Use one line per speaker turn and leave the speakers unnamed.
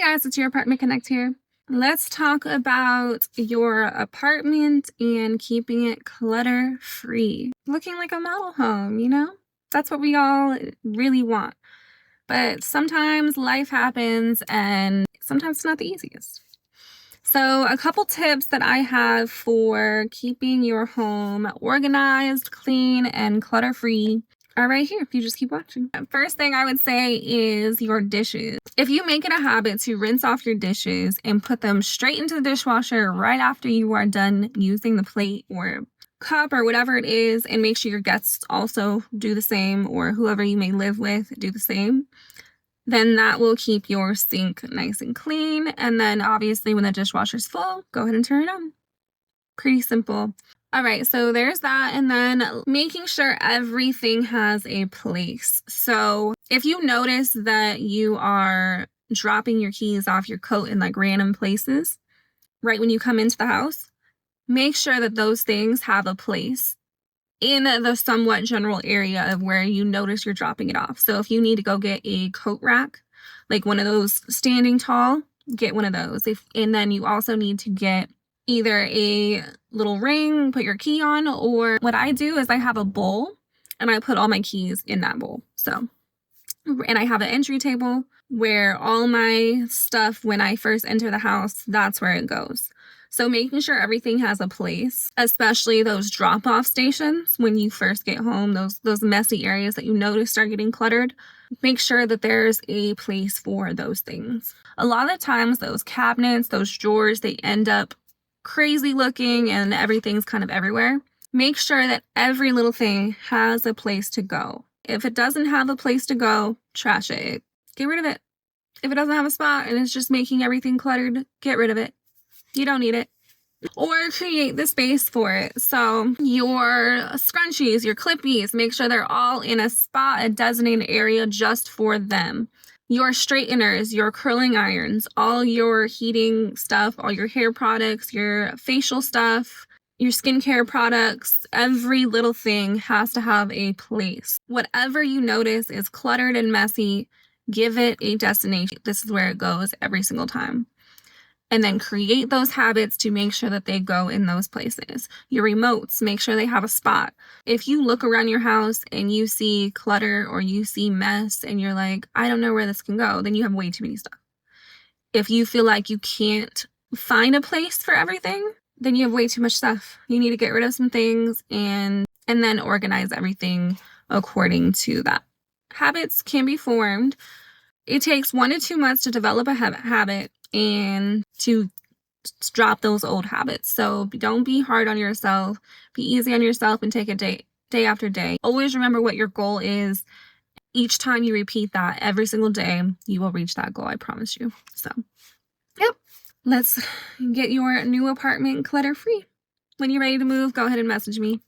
guys, it's your Apartment Connect here. Let's talk about your apartment and keeping it clutter free. Looking like a model home, you know? That's what we all really want. But sometimes life happens and sometimes it's not the easiest. So a couple tips that I have for keeping your home organized, clean, and clutter free are right here if you just keep watching. First thing I would say is your dishes. If you make it a habit to rinse off your dishes and put them straight into the dishwasher right after you are done using the plate or cup or whatever it is, and make sure your guests also do the same, or whoever you may live with do the same, then that will keep your sink nice and clean. And then obviously when the dishwasher's full, go ahead and turn it on. Pretty simple. All right, so there's that. And then making sure everything has a place. So if you notice that you are dropping your keys off your coat in like random places, right when you come into the house, make sure that those things have a place in the somewhat general area of where you notice you're dropping it off. So if you need to go get a coat rack, like one of those standing tall, get one of those. And then you also need to get either a little ring, put your key on, or what I do is I have a bowl and I put all my keys in that bowl. So, and I have an entry table where all my stuff, when I first enter the house, that's where it goes. So making sure everything has a place, especially those drop-off stations when you first get home, those messy areas that you notice start getting cluttered, make sure that there's a place for those things. A lot of times those cabinets, those drawers, they end up crazy looking and everything's kind of everywhere. Make sure that every little thing has a place to go. If it doesn't have a place to go, trash it. Get rid of it. If it doesn't have a spot and it's just making everything cluttered, get rid of it. You don't need it. Or create the space for it. So your scrunchies, your clippies, make sure they're all in a spot, a designated area just for them. Your straighteners, your curling irons, all your heating stuff, all your hair products, your facial stuff, your skincare products, every little thing has to have a place. Whatever you notice is cluttered and messy, give it a destination. This is where it goes every single time. And then create those habits to make sure that they go in those places. Your remotes, make sure they have a spot. If you look around your house and you see clutter or you see mess and you're like, I don't know where this can go, then you have way too many stuff. If you feel like you can't find a place for everything, then you have way too much stuff. You need to get rid of some things and then organize everything according to that. Habits can be formed. It takes 1 to 2 months to develop a habit and to drop those old habits. So don't be hard on yourself. Be easy on yourself and take it day after day. Always remember what your goal is. Each time you repeat that every single day, you will reach that goal, I promise you. So, yep. Let's get your new apartment clutter free. When you're ready to move, go ahead and message me.